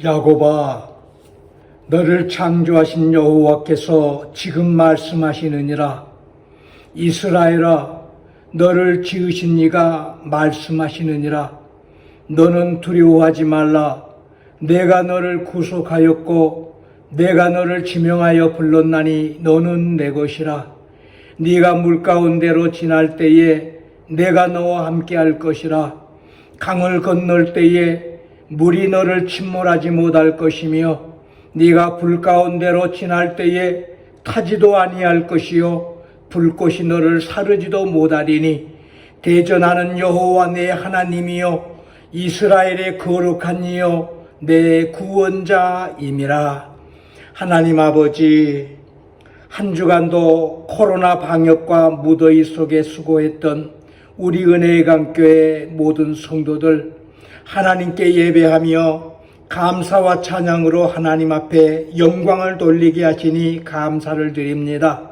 야곱아, 너를 창조하신 여호와께서 지금 말씀하시느니라. 이스라엘아, 너를 지으신 이가 말씀하시느니라. 너는 두려워하지 말라. 내가 너를 구속하였고 내가 너를 지명하여 불렀나니 너는 내 것이라. 네가 물 가운데로 지날 때에 내가 너와 함께 할 것이라. 강을 건널 때에 물이 너를 침몰하지 못할 것이며 네가 불 가운데로 지날 때에 타지도 아니할 것이요 불꽃이 너를 사르지도 못하리니 대전하는 여호와 내 하나님이요 이스라엘의 거룩한 이요 내 구원자임이라. 하나님 아버지, 한 주간도 코로나 방역과 무더위 속에 수고했던 우리 은혜의 강교회 모든 성도들 하나님께 예배하며 감사와 찬양으로 하나님 앞에 영광을 돌리게 하시니 감사를 드립니다.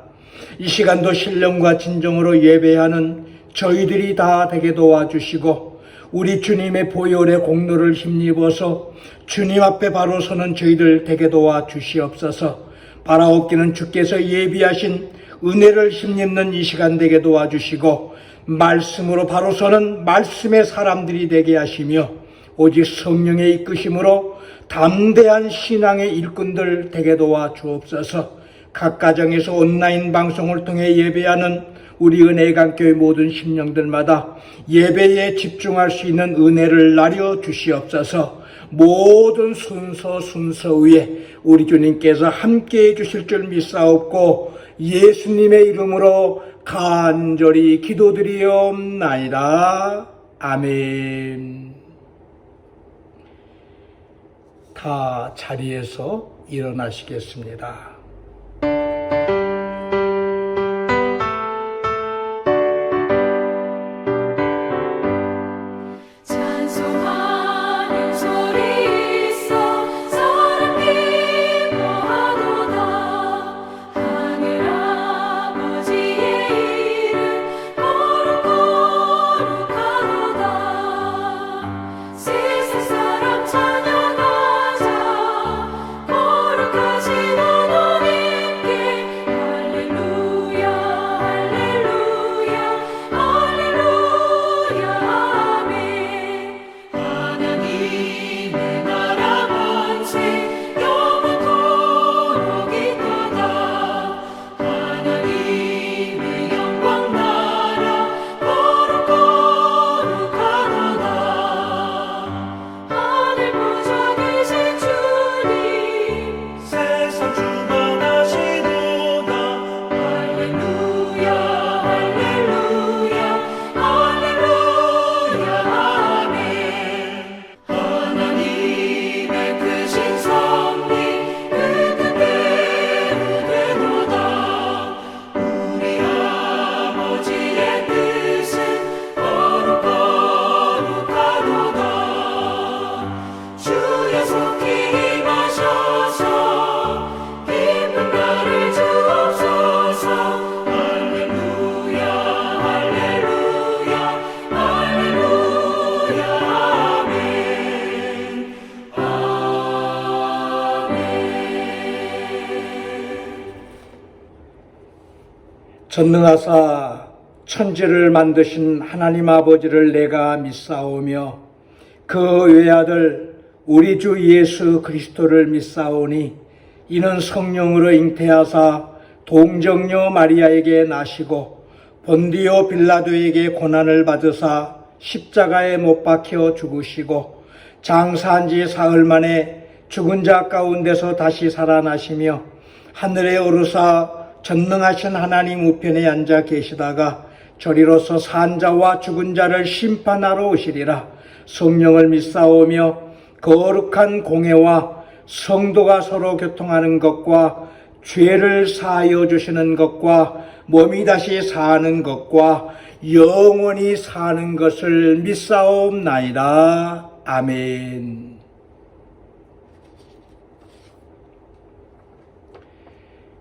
이 시간도 신령과 진정으로 예배하는 저희들이 다 되게 도와주시고 우리 주님의 보혈의 공로를 힘입어서 주님 앞에 바로 서는 저희들 되게 도와주시옵소서. 바라옵기는 주께서 예비하신 은혜를 힘입는 이 시간 되게 도와주시고 말씀으로 바로 서는 말씀의 사람들이 되게 하시며 오직 성령의 이끄심으로 담대한 신앙의 일꾼들 되게 도와주옵소서. 각 가정에서 온라인 방송을 통해 예배하는 우리 은혜의 강교회 모든 심령들마다 예배에 집중할 수 있는 은혜를 나려 주시옵소서. 모든 순서 위에 우리 주님께서 함께해 주실 줄 믿사옵고 예수님의 이름으로 간절히 기도드리옵나이다. 아멘. 다 자리에서 일어나시겠습니다. 전능하사 천지를 만드신 하나님 아버지를 내가 믿사오며 그 외아들 우리 주 예수 그리스도를 믿사오니 이는 성령으로 잉태하사 동정녀 마리아에게 나시고 본디오 빌라도에게 고난을 받으사 십자가에 못 박혀 죽으시고 장사한 지 사흘 만에 죽은 자 가운데서 다시 살아나시며 하늘에 오르사 전능하신 하나님 우편에 앉아 계시다가 저리로서 산 자와 죽은 자를 심판하러 오시리라. 성령을 믿사오며 거룩한 공회와 성도가 서로 교통하는 것과 죄를 사하여 주시는 것과 몸이 다시 사는 것과 영원히 사는 것을 믿사옵나이다. 아멘.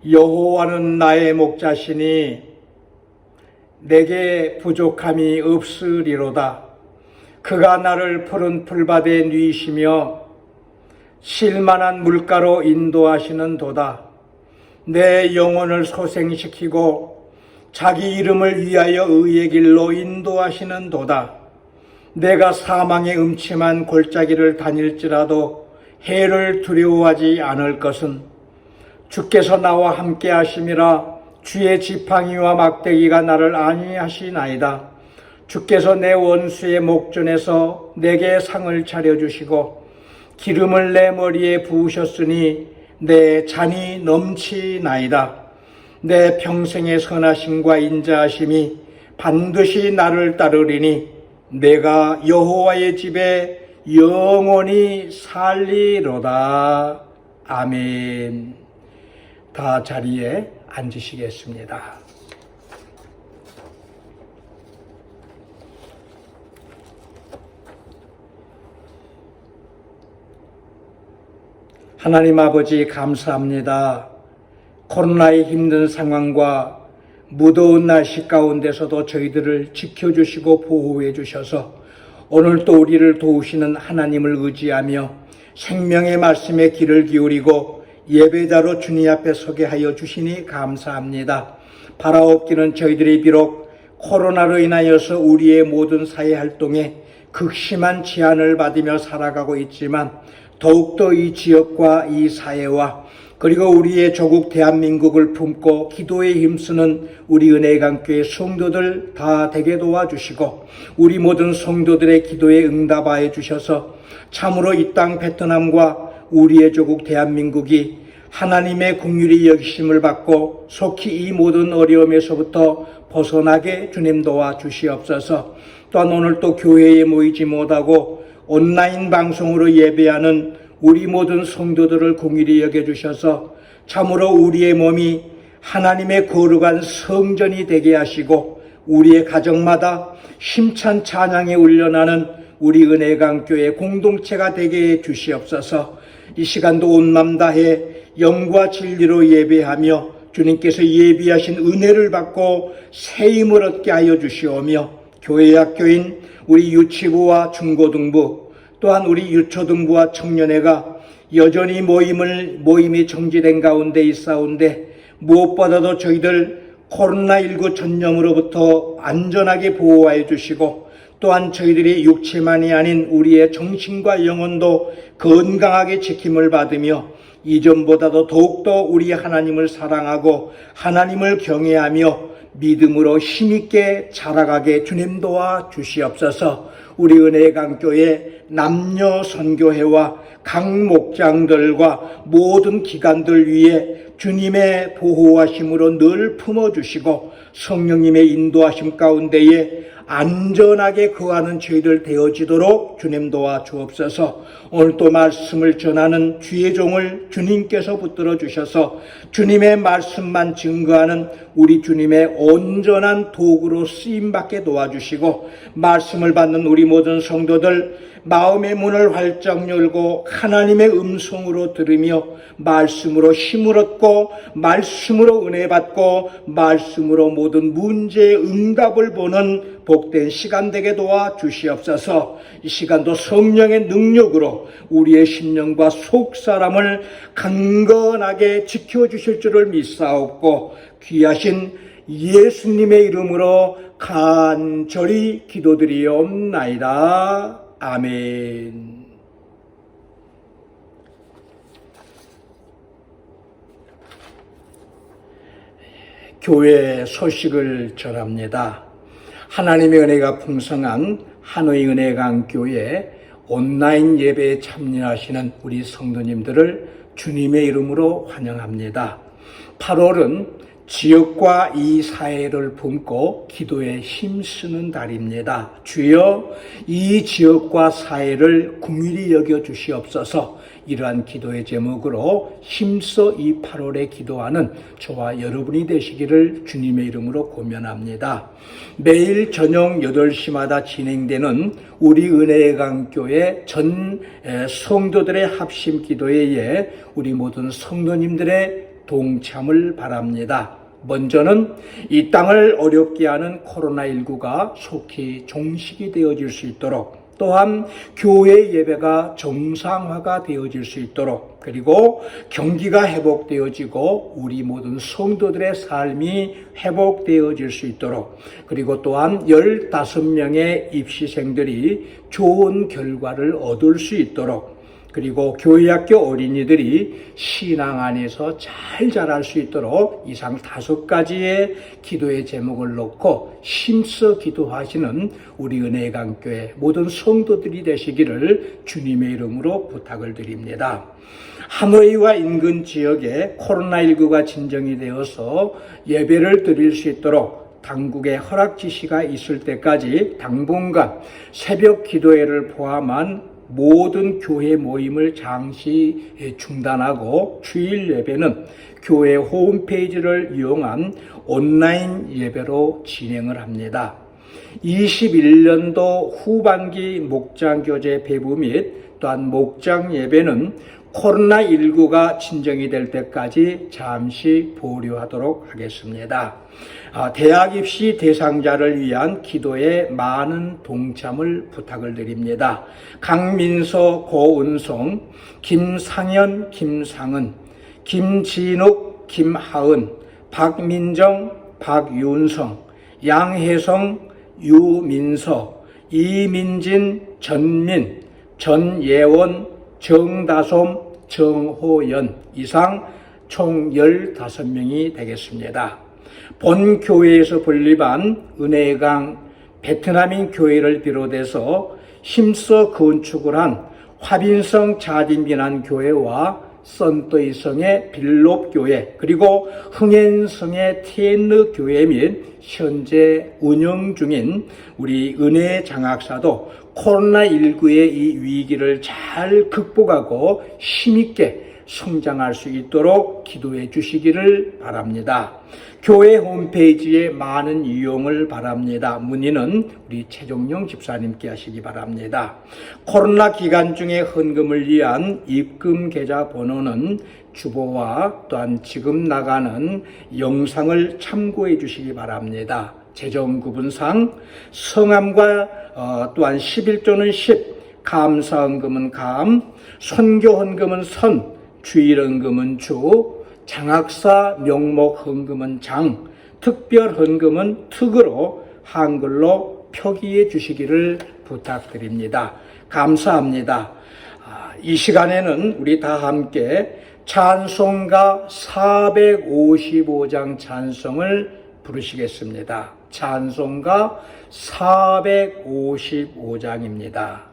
여호와는 나의 목자시니 내게 부족함이 없으리로다. 그가 나를 푸른 풀밭에 누이시며 실만한 물가로 인도하시는 도다. 내 영혼을 소생시키고 자기 이름을 위하여 의의 길로 인도하시는 도다. 내가 사망의 음침한 골짜기를 다닐지라도 해를 두려워하지 않을 것은 주께서 나와 함께 하심이라. 주의 지팡이와 막대기가 나를 안위하시나이다. 주께서 내 원수의 목전에서 내게 상을 차려주시고 기름을 내 머리에 부으셨으니 내 잔이 넘치나이다. 내 평생의 선하심과 인자하심이 반드시 나를 따르리니 내가 여호와의 집에 영원히 살리로다. 아멘. 다 자리에 앉으시겠습니다. 하나님 아버지 감사합니다. 코로나의 힘든 상황과 무더운 날씨 가운데서도 저희들을 지켜주시고 보호해 주셔서 오늘 또 우리를 도우시는 하나님을 의지하며 생명의 말씀에 귀를 기울이고 예배자로 주님 앞에 서게 하여 주시니 감사합니다. 바라옵기는 저희들이 비록 코로나로 인하여서 우리의 모든 사회 활동에 극심한 제한을 받으며 살아가고 있지만 더욱더 이 지역과 이 사회와 그리고 우리의 조국 대한민국을 품고 기도에 힘쓰는 우리 은혜강교회 성도들 다 되게 도와주시고 우리 모든 성도들의 기도에 응답하여 주셔서 참으로 이 땅 베트남과 우리의 조국 대한민국이 하나님의 긍휼히 여기심을 받고 속히 이 모든 어려움에서부터 벗어나게 주님 도와 주시옵소서. 또한 오늘 또 교회에 모이지 못하고 온라인 방송으로 예배하는 우리 모든 성도들을 긍휼히 여겨주셔서 참으로 우리의 몸이 하나님의 거룩한 성전이 되게 하시고 우리의 가정마다 힘찬 찬양에 울려나는 우리 은혜강교회 공동체가 되게 해 주시옵소서. 이 시간도 온 맘 다해 영과 진리로 예배하며 주님께서 예비하신 은혜를 받고 새 힘을 얻게 하여 주시오며 교회 학교인 우리 유치부와 중고등부 또한 우리 유초등부와 청년회가 여전히 모임이 정지된 가운데 있사온데 무엇보다도 저희들 코로나19 전염으로부터 안전하게 보호하여 주시고 또한 저희들이 육체만이 아닌 우리의 정신과 영혼도 건강하게 지킴을 받으며 이전보다도 더욱더 우리 하나님을 사랑하고 하나님을 경외하며 믿음으로 힘있게 자라가게 주님 도와 주시옵소서. 우리 은혜강교회 남녀 선교회와 각 목장들과 모든 기관들 위에 주님의 보호하심으로 늘 품어주시고 성령님의 인도하심 가운데에 안전하게 거하는 저희들 되어지도록 주님 도와 주옵소서. 오늘 또 말씀을 전하는 주의 종을 주님께서 붙들어 주셔서 주님의 말씀만 증거하는 우리 주님의 온전한 도구로 쓰임받게 도와주시고 말씀을 받는 우리 모든 성도들 마음의 문을 활짝 열고 하나님의 음성으로 들으며 말씀으로 힘을 얻고 말씀으로 은혜 받고 말씀으로 모든 문제의 응답을 보는 복된 시간 되게 도와 주시옵소서. 이 시간도 성령의 능력으로 우리의 심령과 속사람을 강건하게 지켜주실 줄을 믿사옵고 귀하신 예수님의 이름으로 간절히 기도드리옵나이다. 아멘. 교회 소식을 전합니다. 하나님의 은혜가 풍성한 하노이 은혜강교회 온라인 예배에 참여하시는 우리 성도님들을 주님의 이름으로 환영합니다. 8월은 지역과 이 사회를 품고 기도에 힘쓰는 달입니다. 주여 이 지역과 사회를 긍휼히 여겨 주시옵소서. 이러한 기도의 제목으로 힘써 이 8월에 기도하는 저와 여러분이 되시기를 주님의 이름으로 고면합니다. 매일 저녁 8시마다 진행되는 우리 은혜의 강교회 전 성도들의 합심 기도회에 우리 모든 성도님들의 동참을 바랍니다. 먼저는 이 땅을 어렵게 하는 코로나19가 속히 종식이 되어질 수 있도록 또한 교회 예배가 정상화가 되어질 수 있도록, 그리고 경기가 회복되어지고 우리 모든 성도들의 삶이 회복되어질 수 있도록, 그리고 또한 15명의 입시생들이 좋은 결과를 얻을 수 있도록, 그리고 교회학교 어린이들이 신앙 안에서 잘 자랄 수 있도록 이상 5가지의 기도의 제목을 놓고 힘써 기도하시는 우리 은혜의 강교회 모든 성도들이 되시기를 주님의 이름으로 부탁을 드립니다. 하노이와 인근 지역에 코로나19가 진정이 되어서 예배를 드릴 수 있도록 당국의 허락 지시가 있을 때까지 당분간 새벽 기도회를 포함한 모든 교회 모임을 잠시 중단하고 주일 예배는 교회 홈페이지를 이용한 온라인 예배로 진행을 합니다. 21년도 후반기 목장 교재 배부 및 또한 목장 예배는 코로나19가 진정이 될 때까지 잠시 보류하도록 하겠습니다. 대학 입시 대상자를 위한 기도에 많은 동참을 부탁을 드립니다. 강민서, 고은송, 김상현, 김상은, 김진욱, 김하은, 박민정, 박윤성, 양혜성, 유민서, 이민진, 전민, 전예원, 정다솜, 정호연 이상 총 15명이 되겠습니다. 본 교회에서 건립한 은혜의 강 베트남인 교회를 비롯해서 힘써 건축을 한 화빈성 자진빈안 교회와 선떠이성의 빌롭교회, 그리고 흥앤성의 티엔느 교회 및 현재 운영 중인 우리 은혜의 장학사도 코로나19의 이 위기를 잘 극복하고 힘있게 성장할 수 있도록 기도해 주시기를 바랍니다. 교회 홈페이지에 많은 이용을 바랍니다. 문의는 우리 최종용 집사님께 하시기 바랍니다. 코로나 기간 중에 헌금을 위한 입금 계좌 번호는 주보와 또한 지금 나가는 영상을 참고해 주시기 바랍니다. 재정구분상 성함과 또한 11조는 10, 감사헌금은 감, 선교헌금은 선, 주일헌금은 주, 장학사 명목 헌금은 장, 특별 헌금은 특으로 한글로 표기해 주시기를 부탁드립니다. 감사합니다. 이 시간에는 우리 다 함께 찬송가 455장 찬송을 부르시겠습니다. 찬송가 455장입니다.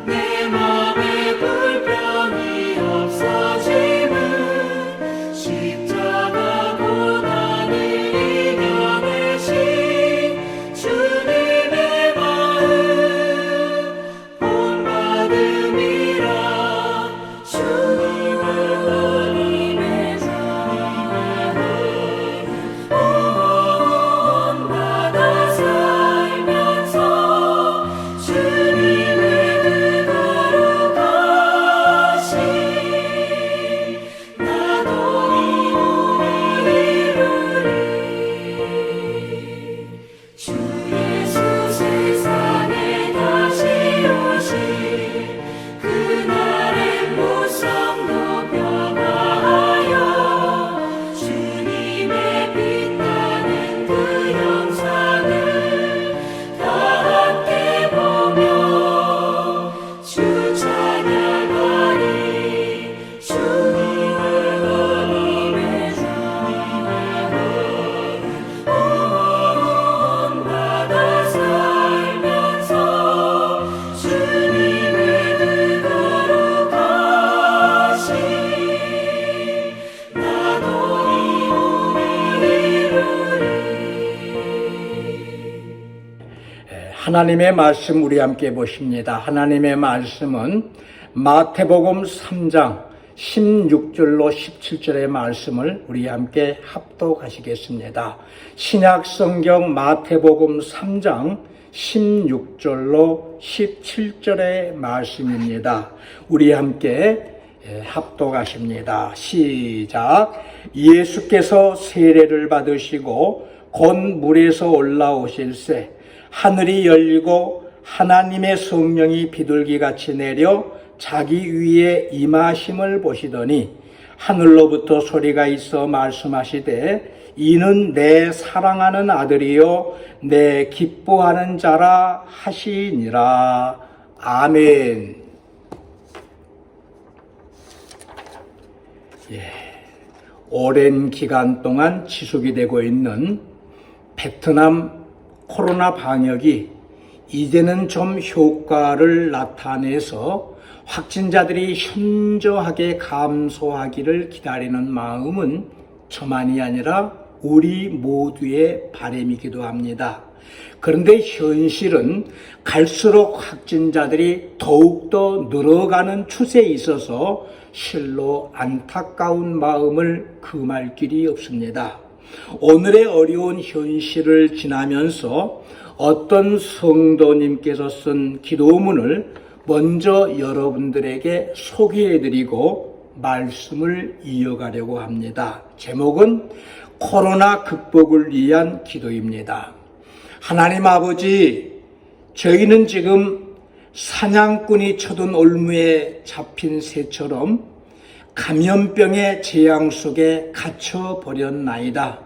내 맘에 하나님의 말씀 우리 함께 보십니다. 하나님의 말씀은 마태복음 3장 16절로 17절의 말씀을 우리 함께 합독하시겠습니다. 신약성경 마태복음 3장 16절로 17절의 말씀입니다. 우리 함께 합독하십니다. 시작. 예수께서 세례를 받으시고 곧 물에서 올라오실새 하늘이 열리고 하나님의 성령이 비둘기같이 내려 자기 위에 임하심을 보시더니 하늘로부터 소리가 있어 말씀하시되 이는 내 사랑하는 아들이요 내 기뻐하는 자라 하시니라. 아멘. 오랜 기간 동안 지속이 되고 있는 베트남 코로나 방역이 이제는 좀 효과를 나타내서 확진자들이 현저하게 감소하기를 기다리는 마음은 저만이 아니라 우리 모두의 바람이기도 합니다. 그런데 현실은 갈수록 확진자들이 더욱더 늘어가는 추세에 있어서 실로 안타까운 마음을 금할 길이 없습니다. 오늘의 어려운 현실을 지나면서 어떤 성도님께서 쓴 기도문을 먼저 여러분들에게 소개해드리고 말씀을 이어가려고 합니다. 제목은 코로나 극복을 위한 기도입니다. 하나님 아버지, 저희는 지금 사냥꾼이 쳐둔 올무에 잡힌 새처럼 감염병의 재앙 속에 갇혀버렸나이다.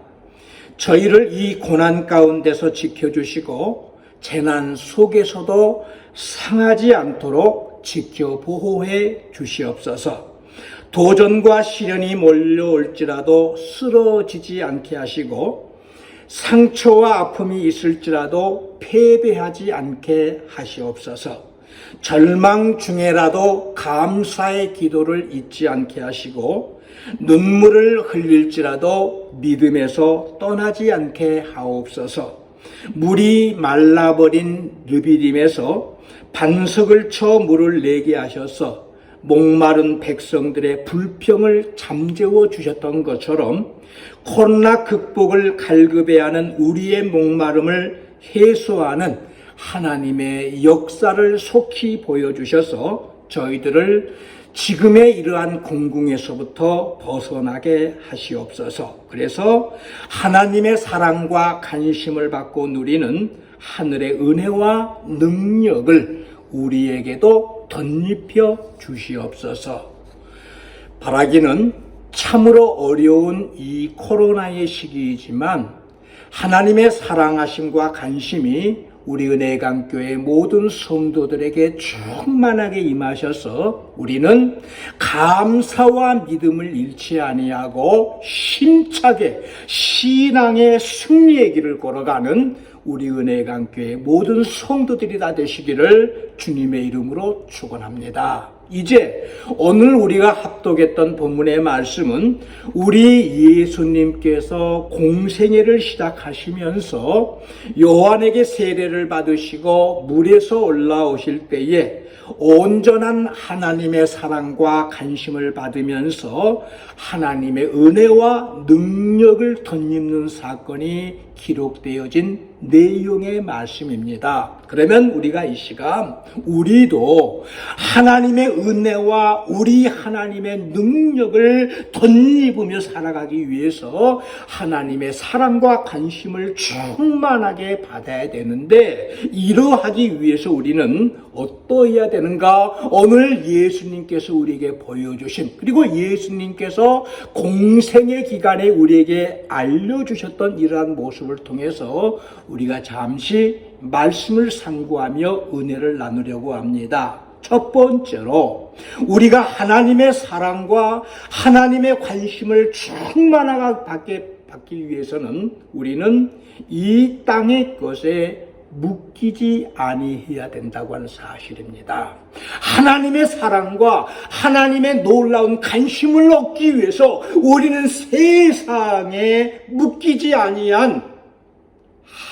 저희를 이 고난 가운데서 지켜주시고 재난 속에서도 상하지 않도록 지켜 보호해 주시옵소서. 도전과 시련이 몰려올지라도 쓰러지지 않게 하시고 상처와 아픔이 있을지라도 패배하지 않게 하시옵소서. 절망 중에라도 감사의 기도를 잊지 않게 하시고 눈물을 흘릴지라도 믿음에서 떠나지 않게 하옵소서. 물이 말라버린 르비딤에서 반석을 쳐 물을 내게 하셔서 목마른 백성들의 불평을 잠재워 주셨던 것처럼 코로나 극복을 갈급해야 하는 우리의 목마름을 해소하는 하나님의 역사를 속히 보여주셔서 저희들을 지금의 이러한 공궁에서부터 벗어나게 하시옵소서. 그래서 하나님의 사랑과 관심을 받고 누리는 하늘의 은혜와 능력을 우리에게도 덧입혀 주시옵소서. 바라기는 참으로 어려운 이 코로나의 시기이지만 하나님의 사랑하심과 관심이 우리 은혜강교회 모든 성도들에게 충만하게 임하셔서 우리는 감사와 믿음을 잃지 아니하고 힘차게 신앙의 승리의 길을 걸어가는 우리 은혜강교회 모든 성도들이 다 되시기를 주님의 이름으로 축원합니다. 이제 오늘 우리가 합독했던 본문의 말씀은 우리 예수님께서 공생애를 시작하시면서 요한에게 세례를 받으시고 물에서 올라오실 때에 온전한 하나님의 사랑과 관심을 받으면서 하나님의 은혜와 능력을 덧입는 사건이 기록되어진 내용의 말씀입니다. 그러면 우리가 이 시간 우리도 하나님의 은혜와 우리 하나님의 능력을 덧입으며 살아가기 위해서 하나님의 사랑과 관심을 충만하게 받아야 되는데 이러하기 위해서 우리는 어떠해야 되는가? 오늘 예수님께서 우리에게 보여주신 그리고 예수님께서 공생의 기간에 우리에게 알려주셨던 이러한 모습을 통해서 우리가 잠시 말씀을 상고하며 은혜를 나누려고 합니다. 첫 번째로 우리가 하나님의 사랑과 하나님의 관심을 충만하게 받기 위해서는 우리는 이 땅의 것에 묶이지 아니해야 된다고 하는 사실입니다. 하나님의 사랑과 하나님의 놀라운 관심을 얻기 위해서 우리는 세상에 묶이지 아니한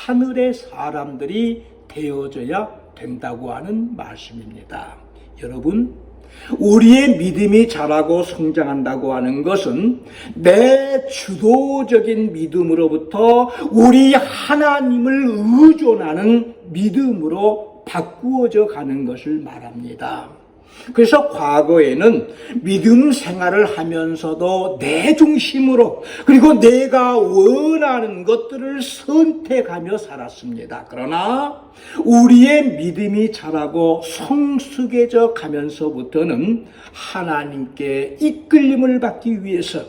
하늘의 사람들이 되어져야 된다고 하는 말씀입니다. 여러분, 우리의 믿음이 자라고 성장한다고 하는 것은 내 주도적인 믿음으로부터 우리 하나님을 의존하는 믿음으로 바꾸어져 가는 것을 말합니다. 그래서 과거에는 믿음 생활을 하면서도 내 중심으로 그리고 내가 원하는 것들을 선택하며 살았습니다. 그러나 우리의 믿음이 자라고 성숙해져 가면서부터는 하나님께 이끌림을 받기 위해서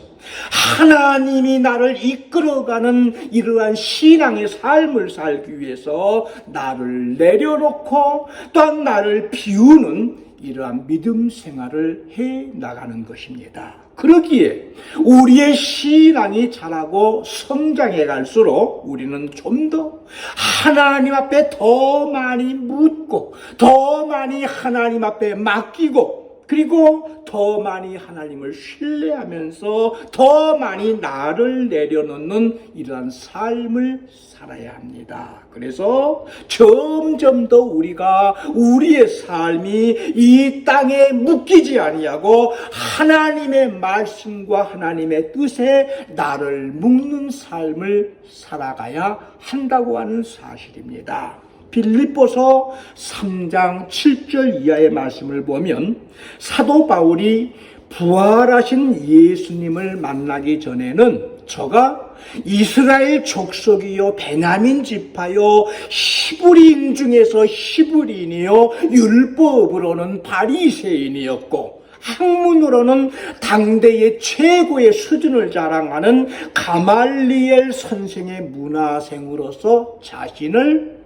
하나님이 나를 이끌어가는 이러한 신앙의 삶을 살기 위해서 나를 내려놓고 또한 나를 비우는 이러한 믿음 생활을 해 나가는 것입니다. 그러기에 우리의 신앙이 자라고 성장해 갈수록 우리는 좀 더 하나님 앞에 더 많이 묻고 더 많이 하나님 앞에 맡기고 그리고 더 많이 하나님을 신뢰하면서 더 많이 나를 내려놓는 이러한 삶을 살아야 합니다. 그래서 점점 더 우리가 우리의 삶이 이 땅에 묶이지 아니하고 하나님의 말씀과 하나님의 뜻에 나를 묶는 삶을 살아가야 한다고 하는 사실입니다. 빌립보서 3장 7절 이하의 말씀을 보면 사도 바울이 부활하신 예수님을 만나기 전에는 저가 이스라엘 족속이요 베냐민 지파요 히브리인 중에서 히브리인이요 율법으로는 바리새인이었고 학문으로는 당대의 최고의 수준을 자랑하는 가말리엘 선생의 문화생으로서 자신을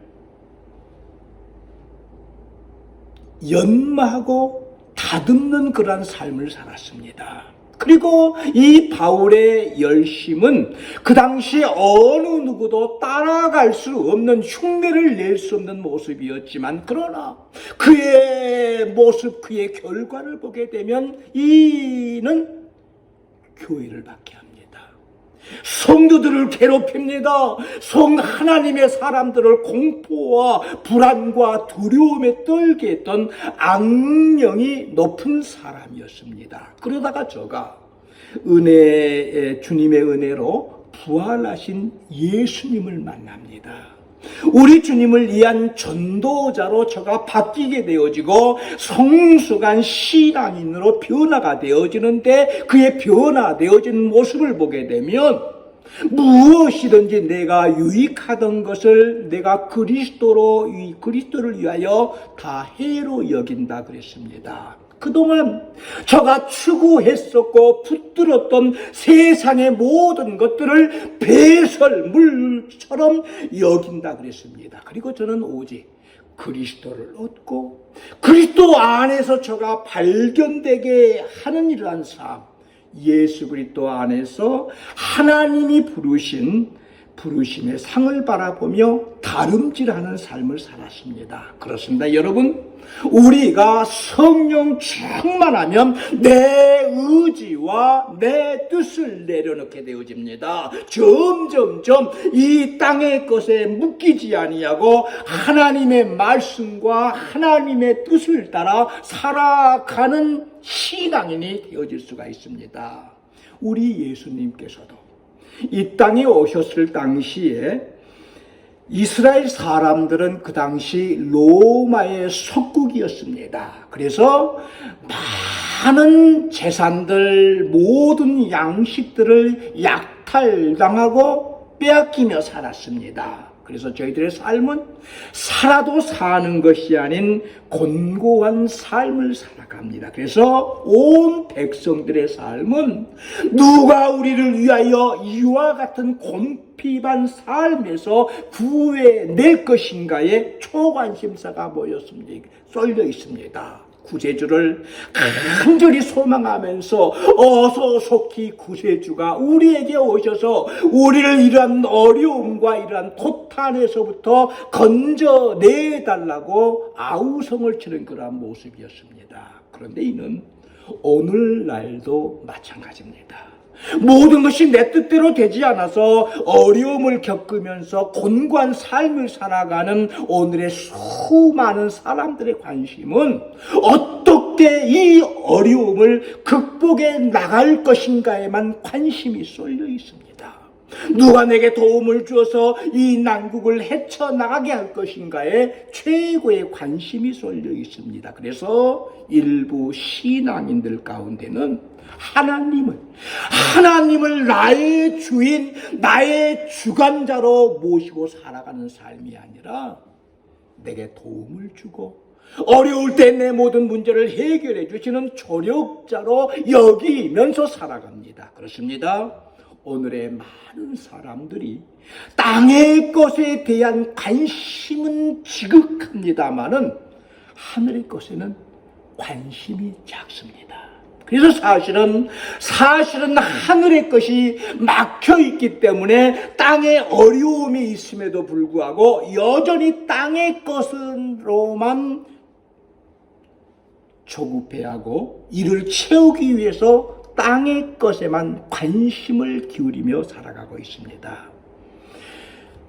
연마하고 다듬는 그러한 삶을 살았습니다. 그리고 이 바울의 열심은 그 당시 어느 누구도 따라갈 수 없는 흉내를 낼 수 없는 모습이었지만 그러나 그의 모습, 그의 결과를 보게 되면 이는 교회를 받게 합니다. 성도들을 괴롭힙니다. 하나님의 사람들을 공포와 불안과 두려움에 떨게 했던 악령이 높은 사람이었습니다. 그러다가 저가 주님의 은혜로 부활하신 예수님을 만납니다. 우리 주님을 위한 전도자로 저가 바뀌게 되어지고 성숙한 신앙인으로 변화가 되어지는데 그의 변화되어지는 모습을 보게 되면 무엇이든지 내가 유익하던 것을 내가 그리스도를 위하여 다 해로 여긴다 그랬습니다. 그동안 저가 추구했었고 붙들었던 세상의 모든 것들을 배설물처럼 여긴다 그랬습니다. 그리고 저는 오직 그리스도를 얻고 그리스도 안에서 저가 발견되게 하는 이러한 삶, 예수 그리스도 안에서 하나님이 부르심의 상을 바라보며 다름질하는 삶을 살았습니다. 그렇습니다. 여러분, 우리가 성령 충만하면 내 의지와 내 뜻을 내려놓게 되어집니다. 점점점 이 땅의 것에 묶이지 아니하고 하나님의 말씀과 하나님의 뜻을 따라 살아가는 신앙인이 되어질 수가 있습니다. 우리 예수님께서도 이 땅에 오셨을 당시에 이스라엘 사람들은 그 당시 로마의 속국이었습니다. 그래서 많은 재산들, 모든 양식들을 약탈당하고 빼앗기며 살았습니다. 그래서 저희들의 삶은 살아도 사는 것이 아닌 곤고한 삶을 살아갑니다. 그래서 온 백성들의 삶은 누가 우리를 위하여 이와 같은 곤핍한 삶에서 구해낼 것인가에 초관심사가 쏠려 있습니다. 구세주를 간절히 소망하면서 어서 속히 구세주가 우리에게 오셔서 우리를 이러한 어려움과 이러한 고탄에서부터 건져내달라고 아우성을 치는 그러한 모습이었습니다. 그런데 이는 오늘날도 마찬가지입니다. 모든 것이 내 뜻대로 되지 않아서 어려움을 겪으면서 곤고한 삶을 살아가는 오늘의 수많은 사람들의 관심은 어떻게 이 어려움을 극복해 나갈 것인가에만 관심이 쏠려 있습니다. 누가 내게 도움을 주어서 이 난국을 헤쳐나가게 할 것인가에 최고의 관심이 쏠려 있습니다. 그래서 일부 신앙인들 가운데는 하나님을 나의 주인, 나의 주관자로 모시고 살아가는 삶이 아니라 내게 도움을 주고 어려울 때 내 모든 문제를 해결해 주시는 조력자로 여기면서 살아갑니다. 그렇습니다. 오늘의 많은 사람들이 땅의 것에 대한 관심은 지극합니다마는 하늘의 것에는 관심이 작습니다. 그래서 사실은 하늘의 것이 막혀 있기 때문에 땅에 어려움이 있음에도 불구하고 여전히 땅의 것으로만 조급해하고 이를 채우기 위해서 땅의 것에만 관심을 기울이며 살아가고 있습니다.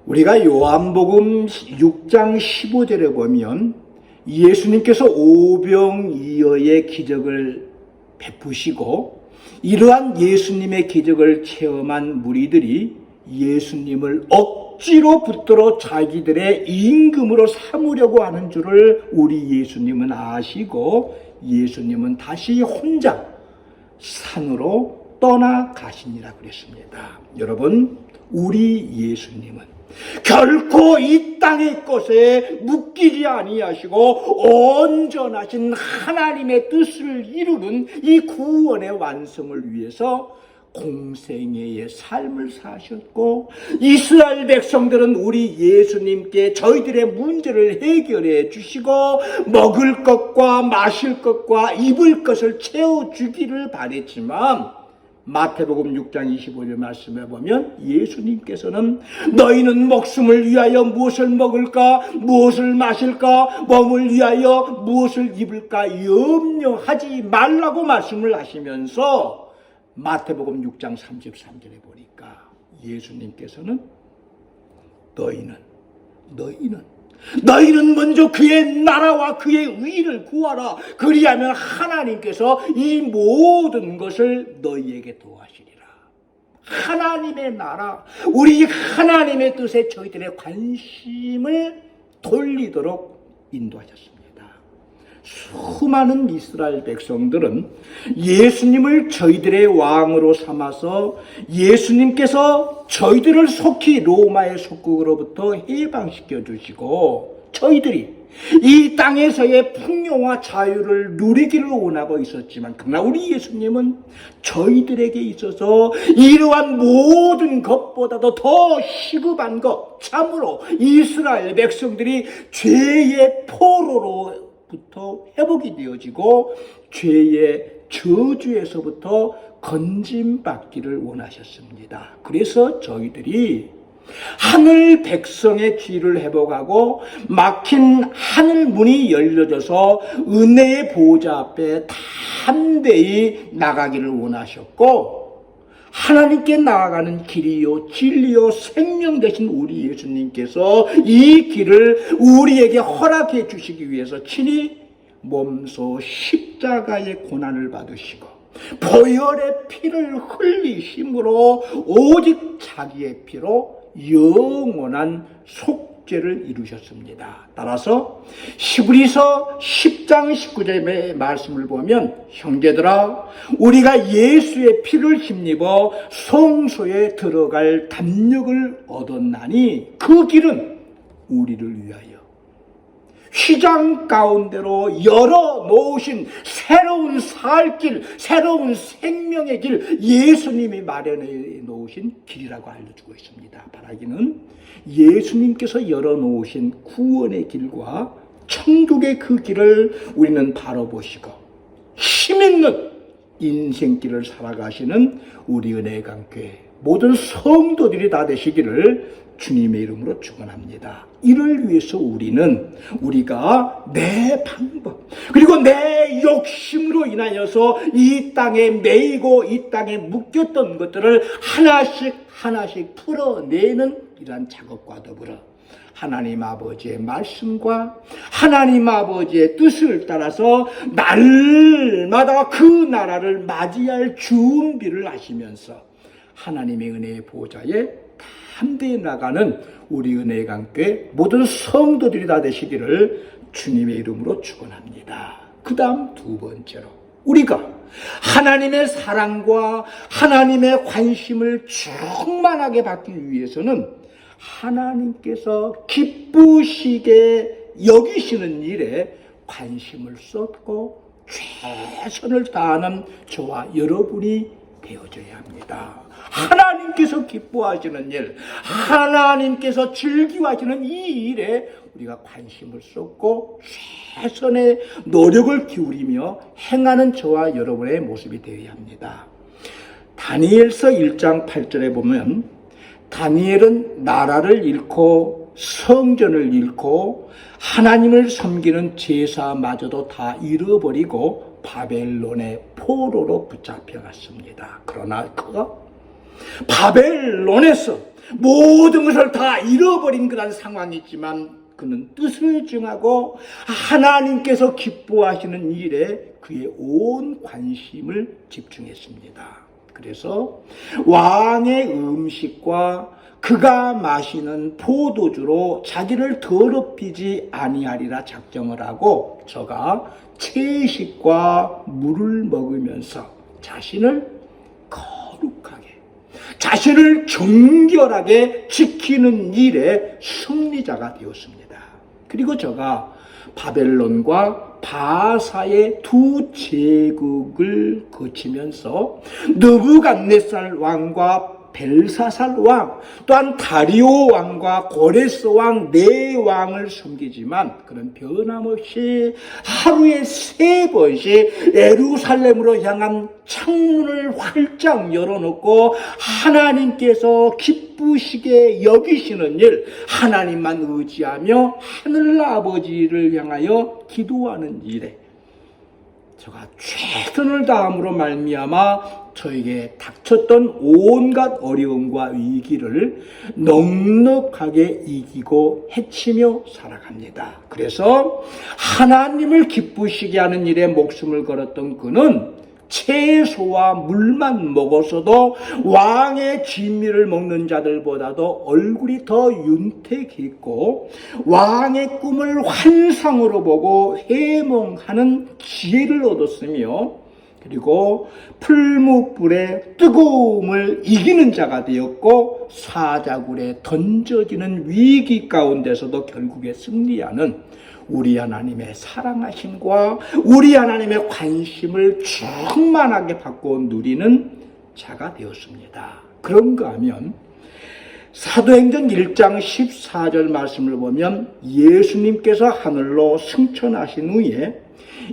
우리가 요한복음 6장 15절에 보면 예수님께서 오병이어의 기적을 베푸시고 이러한 예수님의 기적을 체험한 무리들이 예수님을 억지로 붙들어 자기들의 임금으로 삼으려고 하는 줄을 우리 예수님은 아시고 예수님은 다시 혼자 산으로 떠나가시니라 그랬습니다. 여러분, 우리 예수님은 결코 이 땅의 것에 묶이지 아니하시고 온전하신 하나님의 뜻을 이루는 이 구원의 완성을 위해서 공생애의 삶을 사셨고 이스라엘 백성들은 우리 예수님께 저희들의 문제를 해결해 주시고 먹을 것과 마실 것과 입을 것을 채워주기를 바랬지만 마태복음 6장 25절 말씀에 보면 예수님께서는 너희는 목숨을 위하여 무엇을 먹을까 무엇을 마실까 몸을 위하여 무엇을 입을까 염려하지 말라고 말씀을 하시면서 마태복음 6장 33절에 보니까 예수님께서는 너희는 먼저 그의 나라와 그의 의를 구하라. 그리하면 하나님께서 이 모든 것을 너희에게 도와주시리라. 하나님의 나라, 우리 하나님의 뜻에 저희들의 관심을 돌리도록 인도하셨습니다. 수많은 이스라엘 백성들은 예수님을 저희들의 왕으로 삼아서 예수님께서 저희들을 속히 로마의 속국으로부터 해방시켜 주시고 저희들이 이 땅에서의 풍요와 자유를 누리기를 원하고 있었지만 그러나 우리 예수님은 저희들에게 있어서 이러한 모든 것보다도 더 시급한 것, 참으로 이스라엘 백성들이 죄의 포로로 부터 회복이 되어지고 죄의 저주에서부터 건짐받기를 원하셨습니다. 그래서 저희들이 하늘 백성의 귀를 회복하고 막힌 하늘 문이 열려져서 은혜의 보좌 앞에 담대히 나가기를 원하셨고 하나님께 나아가는 길이요 진리요 생명 되신 우리 예수님께서 이 길을 우리에게 허락해 주시기 위해서 친히 몸소 십자가의 고난을 받으시고 보혈의 피를 흘리심으로 오직 자기의 피로 영원한 속죄를 이루셨습니다. 따라서 히브리서 10장 19절의 말씀을 보면 형제들아 우리가 예수의 피를 힘입어 성소에 들어갈 담력을 얻었나니 그 길은 우리를 위하여 휘장 가운데로 열어놓으신 새로운 살 길, 새로운 생명의 길, 예수님이 마련해 놓으신 길이라고 알려주고 있습니다. 바라기는 예수님께서 열어놓으신 구원의 길과 천국의 그 길을 우리는 바라보시고 힘있는 인생길을 살아가시는 우리 은혜강교회 모든 성도들이 다 되시기를 주님의 이름으로 축원합니다. 이를 위해서 우리가 내 방법, 그리고 내 욕심으로 인하여서 이 땅에 매이고 이 땅에 묶였던 것들을 하나씩 풀어내는 이러한 작업과 더불어 하나님 아버지의 말씀과 하나님 아버지의 뜻을 따라서 날마다 그 나라를 맞이할 준비를 하시면서 하나님의 은혜의 보좌에 담대히 나가는 우리 은혜의 강교회 모든 성도들이 다 되시기를 주님의 이름으로 축원합니다. 그 다음 두 번째로 우리가 하나님의 사랑과 하나님의 관심을 충만하게 받기 위해서는 하나님께서 기쁘시게 여기시는 일에 관심을 쏟고 최선을 다하는 저와 여러분이 되어져야 합니다. 하나님께서 기뻐하시는 일, 하나님께서 즐기하시는 이 일에 우리가 관심을 쏟고 최선의 노력을 기울이며 행하는 저와 여러분의 모습이 되어야 합니다. 다니엘서 1장 8절에 보면 다니엘은 나라를 잃고 성전을 잃고 하나님을 섬기는 제사마저도 다 잃어버리고 바벨론의 포로로 붙잡혀갔습니다. 그러나 그가 바벨론에서 모든 것을 다 잃어버린 그런 상황이지만 그는 뜻을 정하고 하나님께서 기뻐하시는 일에 그의 온 관심을 집중했습니다. 그래서 왕의 음식과 그가 마시는 포도주로 자기를 더럽히지 아니하리라 작정을 하고 저가 채식과 물을 먹으면서 자신을 거룩하게 자신을 정결하게 지키는 일에 승리자가 되었습니다. 그리고 저가 바벨론과 바사의 두 제국을 거치면서 느부갓네살 왕과 벨사살 왕, 또한 다리오 왕과 고레스 왕 네 왕을 섬기지만 그는 변함없이 하루에 3번씩 예루살렘으로 향한 창문을 활짝 열어놓고 하나님께서 기쁘시게 여기시는 일, 하나님만 의지하며 하늘 아버지를 향하여 기도하는 일에 저가 최선을 다함으로 말미암아 저에게 닥쳤던 온갖 어려움과 위기를 넉넉하게 이기고 헤치며 살아갑니다. 그래서 하나님을 기쁘시게 하는 일에 목숨을 걸었던 그는 채소와 물만 먹었어도 왕의 진미를 먹는 자들보다도 얼굴이 더 윤택했고 왕의 꿈을 환상으로 보고 해몽하는 지혜를 얻었으며 그리고 풀무불의 뜨거움을 이기는 자가 되었고 사자굴에 던져지는 위기 가운데서도 결국에 승리하는 우리 하나님의 사랑하심과 우리 하나님의 관심을 충만하게 받고 누리는 자가 되었습니다. 그런가 하면 사도행전 1장 14절 말씀을 보면 예수님께서 하늘로 승천하신 후에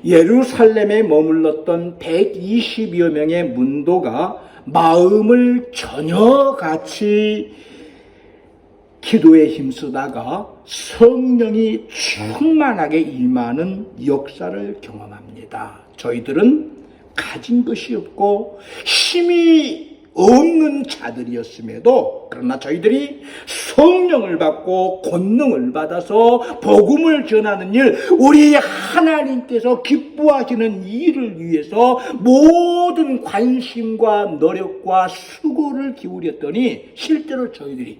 예루살렘에 머물렀던 120여 명의 문도가 마음을 전혀 같이 기도에 힘쓰다가 성령이 충만하게 임하는 역사를 경험합니다. 저희들은 가진 것이 없고 힘이 없는 자들이었음에도 그러나 저희들이 성령을 받고 권능을 받아서 복음을 전하는 일, 우리 하나님께서 기뻐하시는 일을 위해서 모든 관심과 노력과 수고를 기울였더니 실제로 저희들이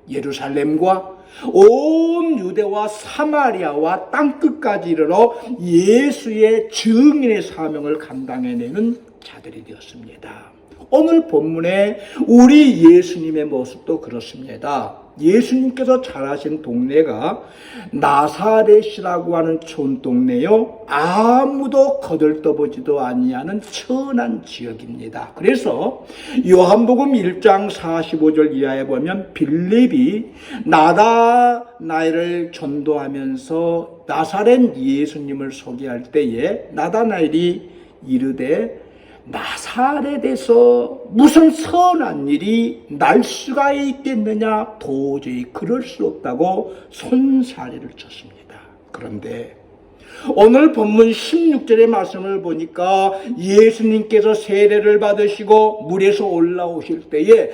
예루살렘과 온 유대와 사마리아와 땅끝까지 이르러 예수의 증인의 사명을 감당해내는 자들이 되었습니다. 오늘 본문에 우리 예수님의 모습도 그렇습니다. 예수님께서 자라신 동네가 나사렛이라고 하는 촌동네요. 아무도 거들떠보지도 아니하는 천한 지역입니다. 그래서 요한복음 1장 45절 이하에 보면 빌립이 나다나엘을 전도하면서 나사렛 예수님을 소개할 때에 나다나엘이 이르되 나사렛에서 무슨 선한 일이 날 수가 있겠느냐, 도저히 그럴 수 없다고 손사래를 쳤습니다. 그런데 오늘 본문 16절의 말씀을 보니까 예수님께서 세례를 받으시고 물에서 올라오실 때에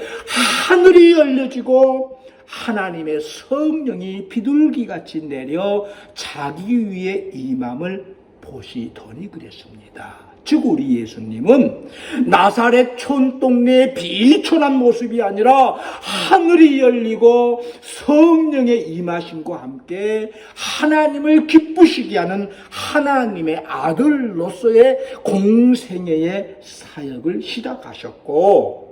하늘이 열려지고 하나님의 성령이 비둘기같이 내려 자기 위에 임함을 보시더니 그랬습니다. 즉 우리 예수님은 나사렛 촌동네의 비천한 모습이 아니라 하늘이 열리고 성령의 임하심과 함께 하나님을 기쁘시게 하는 하나님의 아들로서의 공생애의 사역을 시작하셨고,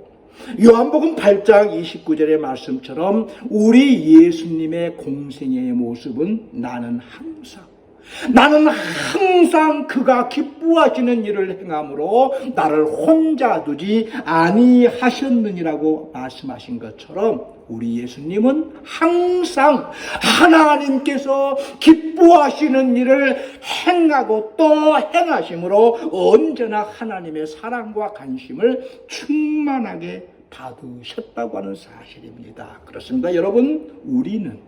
요한복음 8장 29절의 말씀처럼 우리 예수님의 공생애의 모습은 나는 항상 그가 기뻐하시는 일을 행함으로 나를 혼자 두지 아니하셨느니라고 말씀하신 것처럼 우리 예수님은 항상 하나님께서 기뻐하시는 일을 행하고 또 행하심으로 언제나 하나님의 사랑과 관심을 충만하게 받으셨다고 하는 사실입니다. 그렇습니다. 여러분, 우리는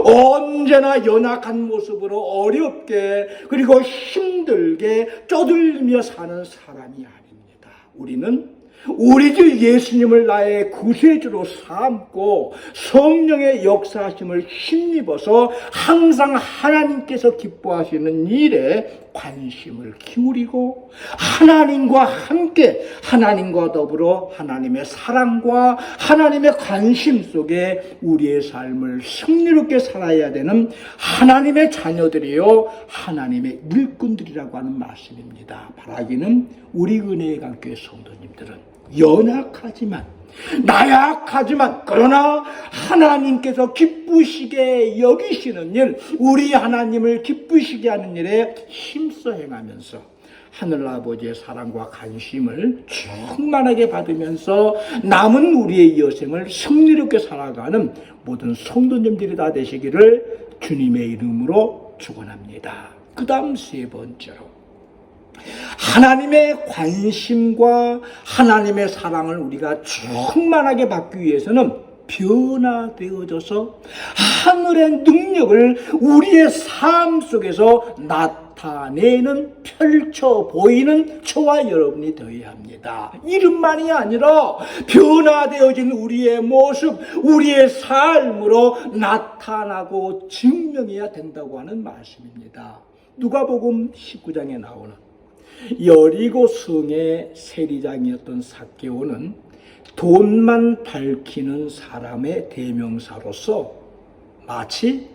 언제나 연약한 모습으로 어렵게 그리고 힘들게 쪼들리며 사는 사람이 아닙니다. 우리는 우리 주 예수님을 나의 구세주로 삼고 성령의 역사하심을 힘입어서 항상 하나님께서 기뻐하시는 일에 관심을 기울이고 하나님과 함께 하나님과 더불어 하나님의 사랑과 하나님의 관심 속에 우리의 삶을 승리롭게 살아야 되는 하나님의 자녀들이요 하나님의 일꾼들이라고 하는 말씀입니다. 바라기는 우리 은혜의 강교회 성도님들은 나약하지만 그러나 하나님께서 기쁘시게 여기시는 일, 우리 하나님을 기쁘시게 하는 일에 힘써 행하면서 하늘아버지의 사랑과 관심을 충만하게 받으면서 남은 우리의 여생을 승리롭게 살아가는 모든 성도님들이 다 되시기를 주님의 이름으로 축원합니다. 그 다음 세 번째로, 하나님의 관심과 하나님의 사랑을 우리가 충만하게 받기 위해서는 변화되어져서 하늘의 능력을 우리의 삶 속에서 나타내는, 펼쳐 보이는 저와 여러분이 되어야 합니다. 이름만이 아니라 변화되어진 우리의 모습, 우리의 삶으로 나타나고 증명해야 된다고 하는 말씀입니다. 누가복음 19장에 나오는 여리고 성의 세리장이었던 삭개오는 돈만 밝히는 사람의 대명사로서 마치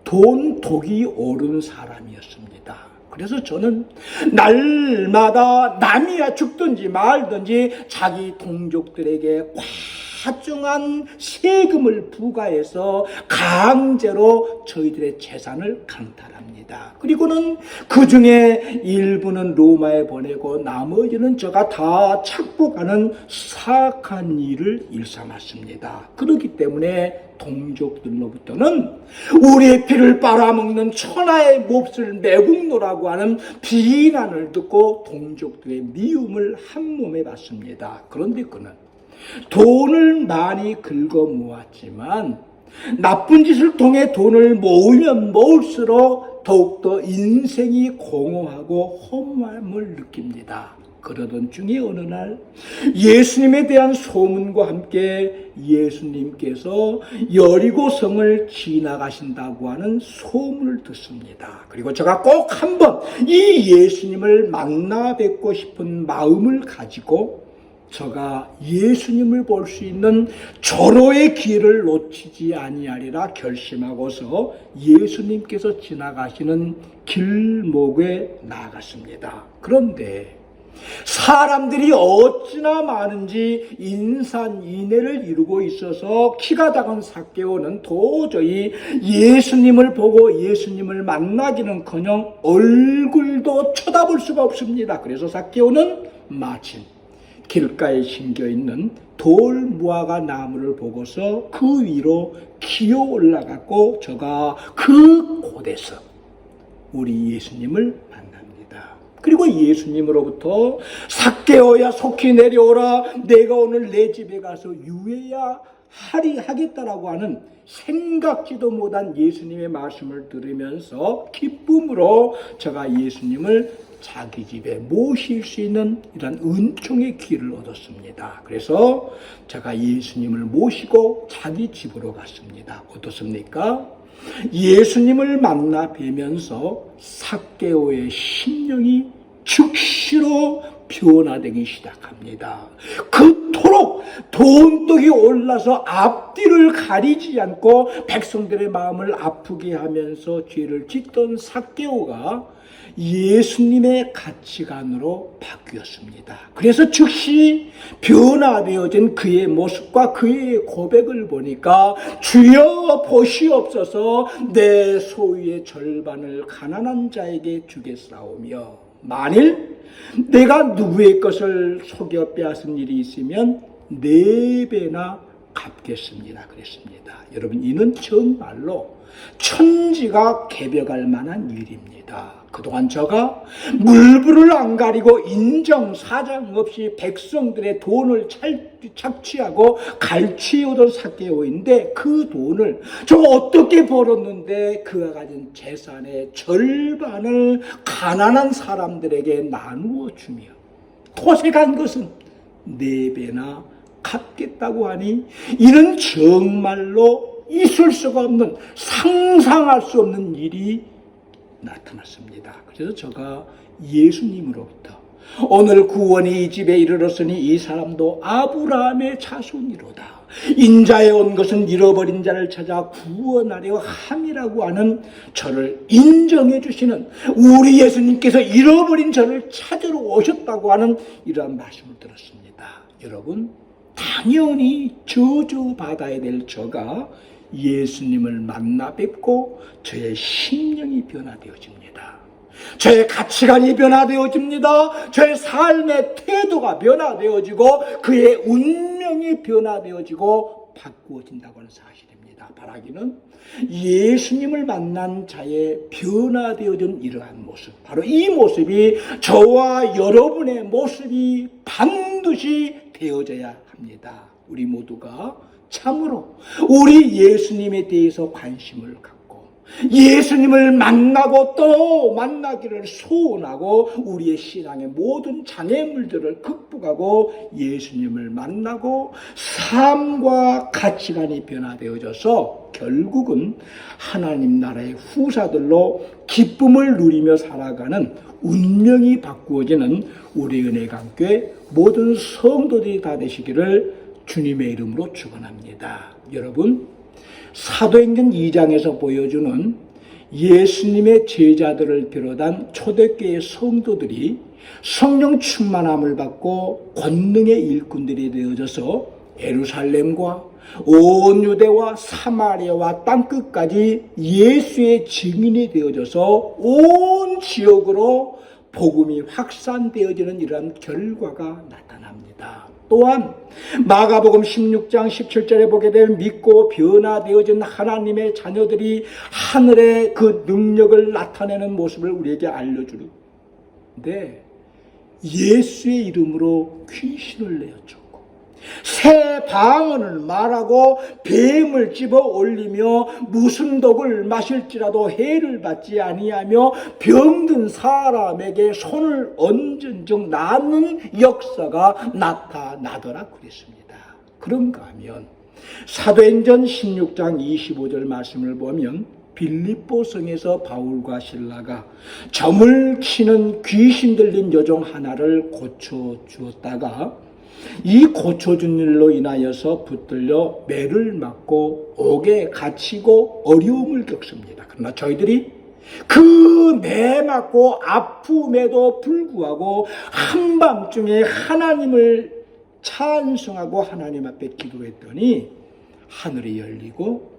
돈독이 오른 사람이었습니다. 그래서 저는 날마다 남이야 죽든지 말든지 자기 동족들에게 과중한 세금을 부과해서 강제로 저희들의 재산을 강탈합니다. 그리고는 그 중에 일부는 로마에 보내고 나머지는 저가 다 착복하는 사악한 일을 일삼았습니다. 그렇기 때문에 동족들로부터는 우리의 피를 빨아먹는 천하의 몹쓸 매국노라고 하는 비난을 듣고 동족들의 미움을 한몸에 받습니다. 그런데 그는 돈을 많이 긁어 모았지만 나쁜 짓을 통해 돈을 모으면 모을수록 더욱더 인생이 공허하고 허무함을 느낍니다. 그러던 중에 어느 날 예수님에 대한 소문과 함께 예수님께서 여리고성을 지나가신다고 하는 소문을 듣습니다. 그리고 제가 꼭 한번 이 예수님을 만나 뵙고 싶은 마음을 가지고 저가 예수님을 볼 수 있는 절호의 기회를 놓치지 아니하리라 결심하고서 예수님께서 지나가시는 길목에 나아갔습니다. 그런데 사람들이 어찌나 많은지 인산인해를 이루고 있어서 키가 작은 삭개오는 도저히 예수님을 보고 예수님을 만나기는커녕 얼굴도 쳐다볼 수가 없습니다. 그래서 삭개오는 마침 길가에 심겨있는 돌 무화과 나무를 보고서 그 위로 기어 올라갔고 저가 그 곳에서 우리 예수님을 만납니다. 그리고 예수님으로부터 삭개오야 속히 내려오라, 내가 오늘 내 집에 가서 유해야 하겠다라고 하는 생각지도 못한 예수님의 말씀을 들으면서 기쁨으로 제가 예수님을 자기 집에 모실 수 있는 이런 은총의 기회를 얻었습니다. 그래서 제가 예수님을 모시고 자기 집으로 갔습니다. 어떻습니까? 예수님을 만나 뵈면서 삭개오의 심령이 즉시로 변화되기 시작합니다. 그토록 돈독이 올라서 앞뒤를 가리지 않고 백성들의 마음을 아프게 하면서 죄를 짓던 삭개오가 예수님의 가치관으로 바뀌었습니다. 그래서 즉시 변화되어진 그의 모습과 그의 고백을 보니까 주여 보시옵소서 내 소유의 절반을 가난한 자에게 주겠사오며 만일 내가 누구의 것을 속여 빼앗은 일이 있으면 4배나 갚겠습니다. 그랬습니다. 여러분 이는 정말로 천지가 개벽할 만한 일입니다. 그동안 저가 물불을 안 가리고 인정사정 없이 백성들의 돈을 착취하고 갈취해오던 삭개오인데 그 돈을 저가 어떻게 벌었는데 그가 가진 재산의 절반을 가난한 사람들에게 나누어 주며 토색한 것은 4배나 갚겠다고 하니 이는 정말로 있을 수가 없는 상상할 수 없는 일이 나타났습니다. 그래서 제가 예수님으로부터 오늘 구원이 이 집에 이르렀으니 이 사람도 아브라함의 자손이로다. 인자에 온 것은 잃어버린 자를 찾아 구원하려 함이라고 하는 저를 인정해 주시는 우리 예수님께서 잃어버린 저를 찾으러 오셨다고 하는 이러한 말씀을 들었습니다. 여러분 당연히 저주받아야 될 저가 예수님을 만나 뵙고 저의 심령이 변화되어집니다. 저의 가치관이 변화되어집니다. 저의 삶의 태도가 변화되어지고 그의 운명이 변화되어지고 바꾸어진다고 하는 사실입니다. 바라기는 예수님을 만난 자의 변화되어진 이러한 모습, 바로 이 모습이 저와 여러분의 모습이 반드시 되어져야 합니다. 우리 모두가 참으로 우리 예수님에 대해서 관심을 갖고 예수님을 만나고 또 만나기를 소원하고 우리의 신앙의 모든 장애물들을 극복하고 예수님을 만나고 삶과 가치관이 변화되어져서 결국은 하나님 나라의 후사들로 기쁨을 누리며 살아가는 운명이 바꾸어지는 우리 은혜강교회 모든 성도들이 다 되시기를 주님의 이름으로 축원합니다. 여러분 사도행전 2장에서 보여주는 예수님의 제자들을 비롯한 초대교회 성도들이 성령 충만함을 받고 권능의 일꾼들이 되어져서 예루살렘과 온 유대와 사마리아와 땅끝까지 예수의 증인이 되어져서 온 지역으로 복음이 확산되어지는 이러한 결과가 나타납니다. 또한 마가복음 16장 17절에 보게 되면 믿고 변화되어진 하나님의 자녀들이 하늘의 그 능력을 나타내는 모습을 우리에게 알려주는데 예수의 이름으로 귀신을 내어주고 새 방언을 말하고 뱀을 집어 올리며 무슨 독을 마실지라도 해를 받지 아니하며 병든 사람에게 손을 얹은 즉 낫는 역사가 나타나더라 그랬습니다. 그런가 하면 사도행전 16장 25절 말씀을 보면 빌립보성에서 바울과 실라가 점을 치는 귀신 들린 여종 하나를 고쳐주었다가 이 고쳐준 일로 인하여서 붙들려 매를 맞고 옥에 갇히고 어려움을 겪습니다. 그러나 저희들이 그 매 맞고 아픔에도 불구하고 한밤중에 하나님을 찬송하고 하나님 앞에 기도했더니 하늘이 열리고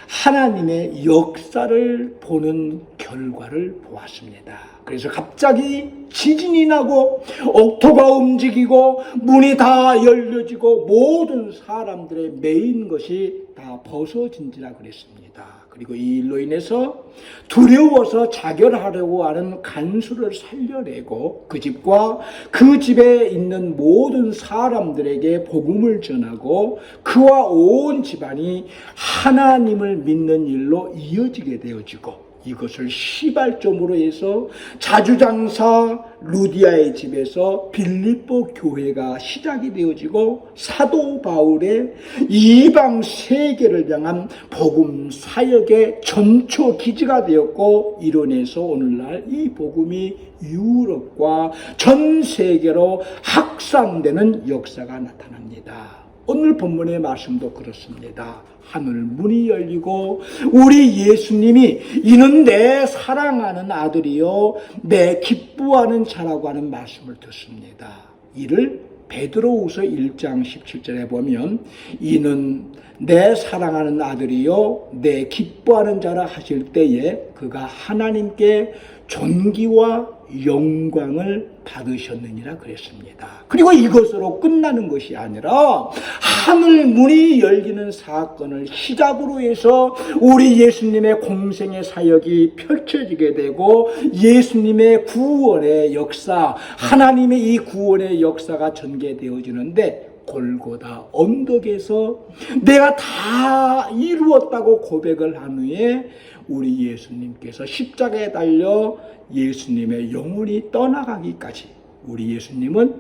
하나님의 역사를 보는 결과를 보았습니다. 그래서 갑자기 지진이 나고 옥토가 움직이고 문이 다 열려지고 모든 사람들의 매인 것이 다 벗어진지라 그랬습니다. 그리고 이 일로 인해서 두려워서 자결하려고 하는 간수를 살려내고 그 집과 그 집에 있는 모든 사람들에게 복음을 전하고 그와 온 집안이 하나님을 믿는 일로 이어지게 되어지고, 이것을 시발점으로 해서 자주장사 루디아의 집에서 빌립보 교회가 시작이 되어지고, 사도 바울의 이방 세계를 향한 복음 사역의 전초 기지가 되었고, 이로 인해서 오늘날 이 복음이 유럽과 전 세계로 확산되는 역사가 나타납니다. 오늘 본문의 말씀도 그렇습니다. 하늘 문이 열리고 우리 예수님이 이는 내 사랑하는 아들이요 내 기뻐하는 자라고 하는 말씀을 듣습니다. 이를 베드로후서 1장 17절에 보면 이는 내 사랑하는 아들이요 내 기뻐하는 자라 하실 때에 그가 하나님께 존귀와 영광을 받으셨느니라 그랬습니다. 그리고 이것으로 끝나는 것이 아니라 하늘 문이 열리는 사건을 시작으로 해서 우리 예수님의 공생의 사역이 펼쳐지게 되고, 예수님의 구원의 역사, 하나님의 이 구원의 역사가 전개되어지는데, 골고다 언덕에서 내가 다 이루었다고 고백을 한 후에 우리 예수님께서 십자가에 달려 예수님의 영혼이 떠나가기까지 우리 예수님은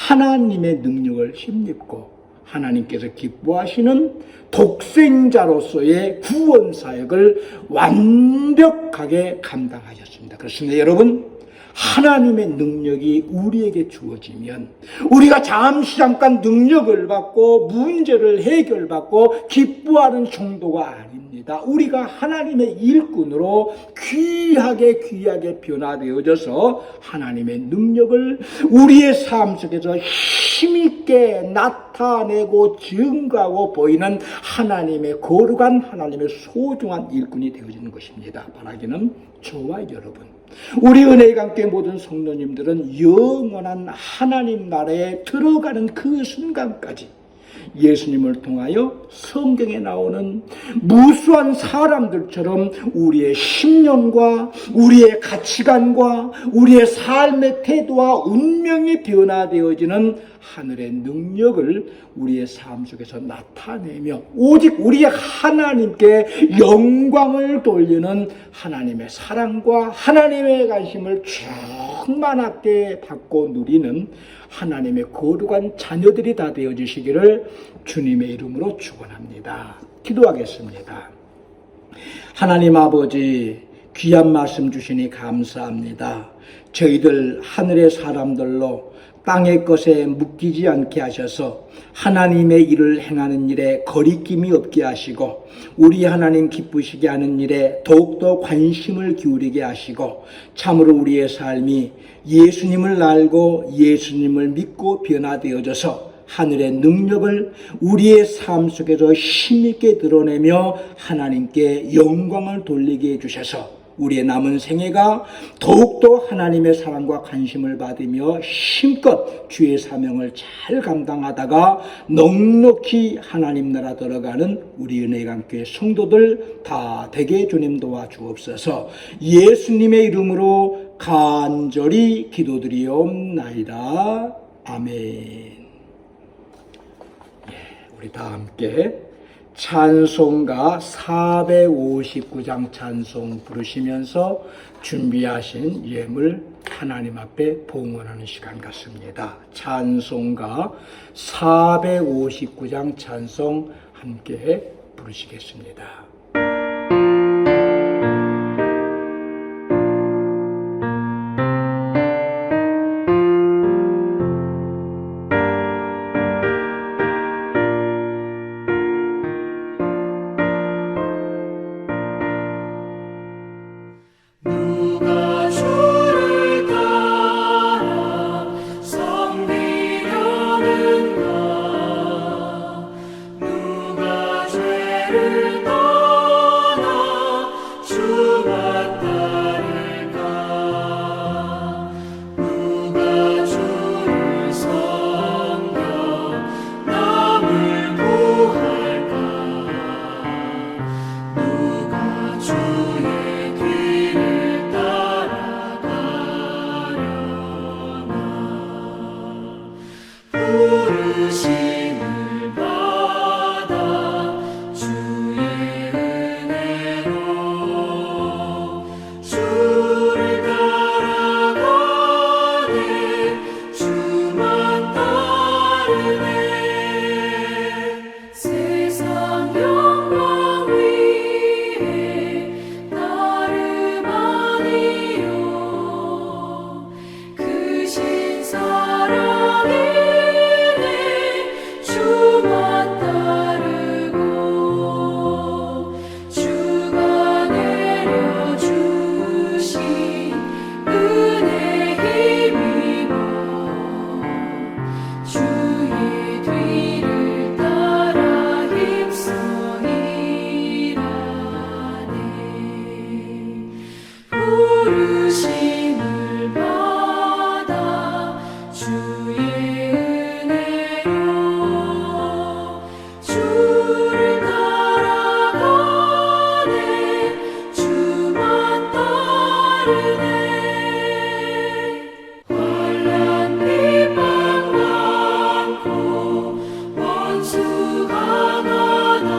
하나님의 능력을 힘입고 하나님께서 기뻐하시는 독생자로서의 구원 사역을 완벽하게 감당하셨습니다. 그렇습니다. 여러분, 하나님의 능력이 우리에게 주어지면 우리가 잠깐 능력을 받고 문제를 해결받고 기뻐하는 정도가 아닙니다. 우리가 하나님의 일꾼으로 귀하게 변화되어져서 하나님의 능력을 우리의 삶 속에서 힘있게 나타내고 증거하고 보이는 하나님의 거룩한, 하나님의 소중한 일꾼이 되어지는 것입니다. 바라기는 저와 여러분, 우리 은혜의 관계 모든 성도님들은 영원한 하나님 나라에 들어가는 그 순간까지 예수님을 통하여 성경에 나오는 무수한 사람들처럼 우리의 신념과 우리의 가치관과 우리의 삶의 태도와 운명이 변화되어지는 하늘의 능력을 우리의 삶 속에서 나타내며 오직 우리의 하나님께 영광을 돌리는 하나님의 사랑과 하나님의 관심을 충만하게 받고 누리는 하나님의 거룩한 자녀들이 다 되어주시기를 주님의 이름으로 축원합니다. 기도하겠습니다. 하나님 아버지, 귀한 말씀 주시니 감사합니다. 저희들 하늘의 사람들로 땅의 것에 묶이지 않게 하셔서 하나님의 일을 행하는 일에 거리낌이 없게 하시고 우리 하나님 기쁘시게 하는 일에 더욱더 관심을 기울이게 하시고 참으로 우리의 삶이 예수님을 알고 예수님을 믿고 변화되어져서 하늘의 능력을 우리의 삶 속에서 힘있게 드러내며 하나님께 영광을 돌리게 해주셔서 우리의 남은 생애가 더욱더 하나님의 사랑과 관심을 받으며 힘껏 주의 사명을 잘 감당하다가 넉넉히 하나님 나라 들어가는 우리 은혜강교회 성도들 다 되게 주님 도와주옵소서. 예수님의 이름으로 간절히 기도드리옵나이다. 아멘. 우리 다 함께 찬송가 459장 찬송 부르시면서 준비하신 예물 하나님 앞에 봉헌하는 시간 같습니다. 찬송가 459장 찬송 함께 부르시겠습니다. 누가 죄를 부르심을 받아 주의 은혜로 주를 따라가네 주만 따르네 세상 영광 위에 나름 아니요 크신 사랑이네 주만 따르고 주가 내려주신 은혜 힘입어 주의 뒤를 따라 힘써 일하네 부르심을 받아 주의 은혜로 주를 따라가네 주만 따르네 환난 비방 많고 원수가 많아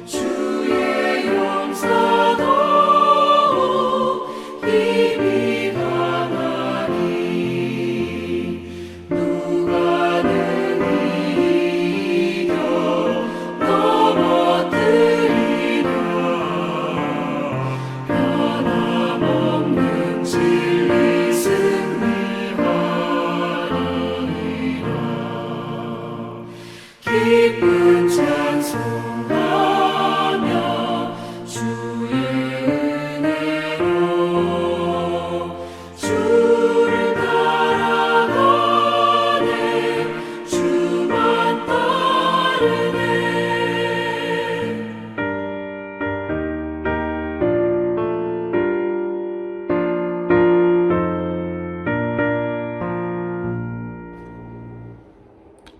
주의 용사도 힘이 강하니 누가 능히 이겨 넘어뜨리랴 변함없는 진리 승리하리라 기쁜 찬송하며 주의 은혜로 주를 따라가네 주만 따르네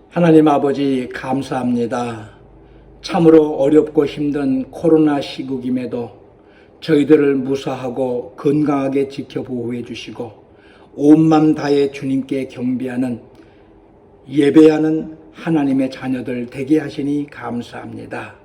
하나님 아버지 감사합니다. 참으로 어렵고 힘든 코로나 시국임에도 저희들을 무사하고 건강하게 지켜보호해 주시고 온맘 다해 주님께 경배하는 예배하는 하나님의 자녀들 되게 하시니 감사합니다.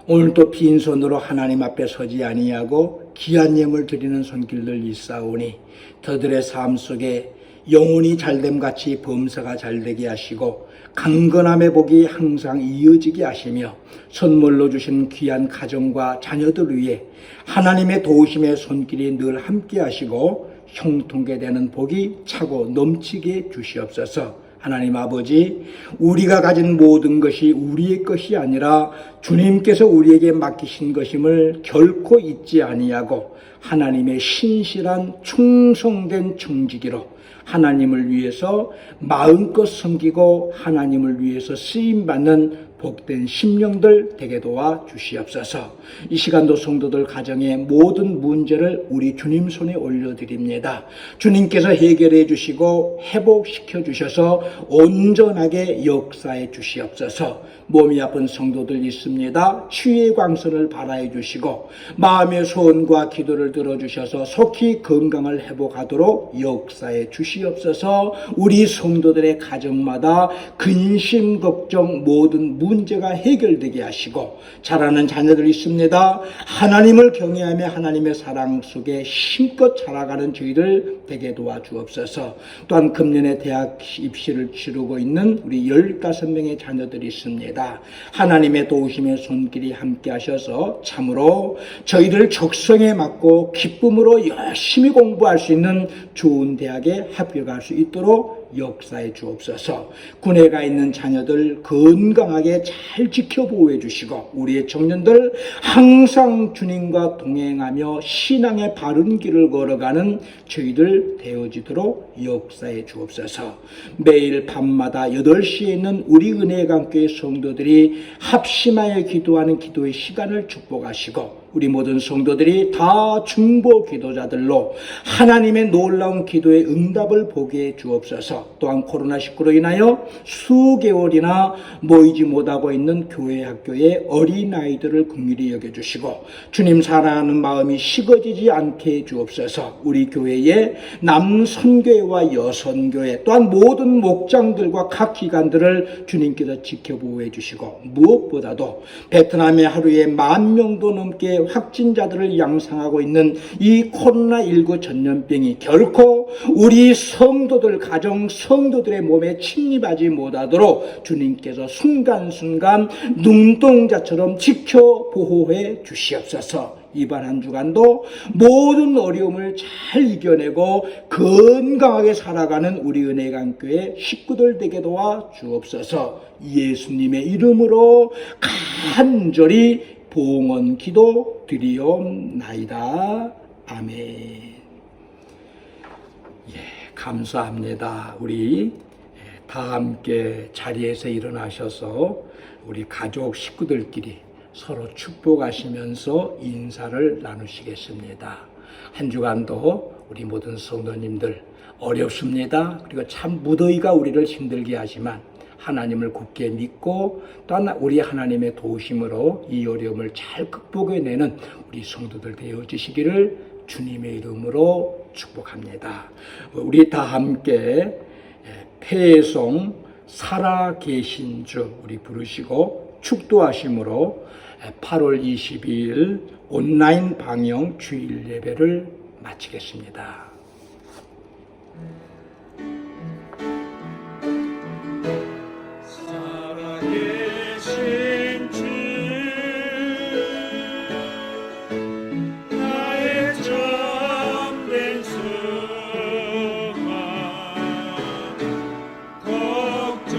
오늘도 빈손으로 하나님 앞에 서지 아니하고 귀한 예물 드리는 손길들 있사오니 저들의 삶 속에 영혼이 잘됨같이 범사가 잘되게 하시고 강건함의 복이 항상 이어지게 하시며 선물로 주신 귀한 가정과 자녀들 위해 하나님의 도우심의 손길이 늘 함께 하시고 형통케 되는 복이 차고 넘치게 주시옵소서. 하나님 아버지, 우리가 가진 모든 것이 우리의 것이 아니라 주님께서 우리에게 맡기신 것임을 결코 잊지 아니하고 하나님의 신실한 충성된 청지기로 하나님을 위해서 마음껏 섬기고 하나님을 위해서 쓰임받는 복된 심령들 되게 도와 주시옵소서. 이 시간도 성도들 가정의 모든 문제를 우리 주님 손에 올려드립니다. 주님께서 해결해 주시고 회복시켜 주셔서 온전하게 역사해 주시옵소서. 몸이 아픈 성도들 있습니다. 치유의 광선을 발하해 주시고 마음의 소원과 기도를 들어주셔서 속히 건강을 회복하도록 역사해 주시옵소서. 우리 성도들의 가정마다 근심 걱정 모든 문제가 해결되게 하시고 자라는 자녀들 있습니다. 하나님을 경외하며 하나님의 사랑 속에 힘껏 자라가는 저희들 되게 도와주옵소서. 또한 금년에 대학 입시를 치르고 있는 우리 15명의 자녀들이 있습니다. 하나님의 도우심의 손길이 함께 하셔서 참으로 저희들 적성에 맞고 기쁨으로 열심히 공부할 수 있는 좋은 대학에 합격할 수 있도록 역사해 주옵소서. 군에 가 있는 자녀들 건강하게 잘 지켜보호해 주시고 우리의 청년들 항상 주님과 동행하며 신앙의 바른 길을 걸어가는 저희들 되어지도록 역사해 주옵소서. 매일 밤마다 8시에 있는 우리 은혜의 강교회 성도들이 합심하여 기도하는 기도의 시간을 축복하시고 우리 모든 성도들이 다 중보 기도자들로 하나님의 놀라운 기도의 응답을 보게 해 주옵소서. 또한 코로나19로 인하여 수개월이나 모이지 못하고 있는 교회 학교의 어린아이들을 긍휼히 여겨주시고 주님 사랑하는 마음이 식어지지 않게 해 주옵소서. 우리 교회의 남선교회와 여선교회 또한 모든 목장들과 각 기관들을 주님께서 지켜보호해 주시고 무엇보다도 베트남에 하루에 10,000명도 넘게 확진자들을 양상하고 있는 이 코로나19 전염병이 결코 우리 성도들 가정 성도들의 몸에 침입하지 못하도록 주님께서 순간순간 눈동자처럼 지켜 보호해 주시옵소서. 이번 한 주간도 모든 어려움을 잘 이겨내고 건강하게 살아가는 우리 은혜강교회 식구들 되게 도와 주옵소서. 예수님의 이름으로 간절히 봉헌 기도 드리옵나이다. 아멘. 감사합니다. 우리 다 함께 자리에서 일어나셔서 우리 가족 식구들끼리 서로 축복하시면서 인사를 나누시겠습니다. 한 주간도 우리 모든 성도님들 어렵습니다. 그리고 참 무더위가 우리를 힘들게 하지만 하나님을 굳게 믿고 또한 우리 하나님의 도우심으로 이 어려움을 잘 극복해내는 우리 성도들 되어주시기를 주님의 이름으로 축복합니다. 우리 다 함께 폐송 살아계신 주 우리 부르시고 축도하심으로 8월 22일 온라인 방영 주일 예배를 마치겠습니다. 살아계신 주 나의 참된 소망 걱정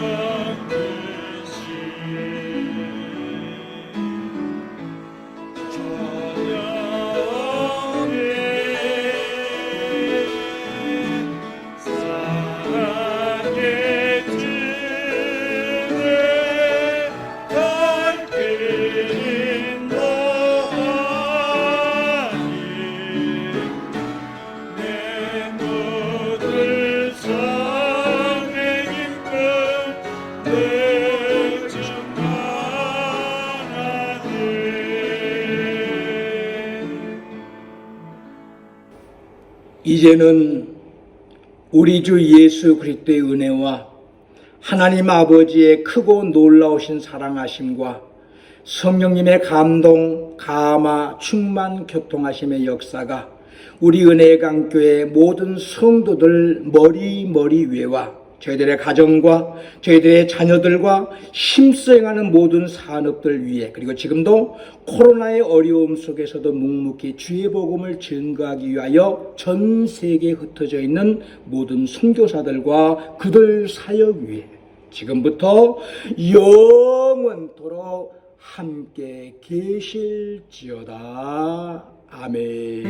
이제는 우리 주 예수 그리스도의 은혜와 하나님 아버지의 크고 놀라우신 사랑하심과 성령님의 감동, 감화, 충만, 교통하심의 역사가 우리 은혜강교회 모든 성도들 머리 위에와 저희들의 가정과 저희들의 자녀들과 힘써 행하는 모든 산업들 위에 그리고 지금도 코로나의 어려움 속에서도 묵묵히 주의 복음을 증거하기 위하여 전 세계에 흩어져 있는 모든 선교사들과 그들 사역 위에 지금부터 영원토록 함께 계실지어다. 아멘.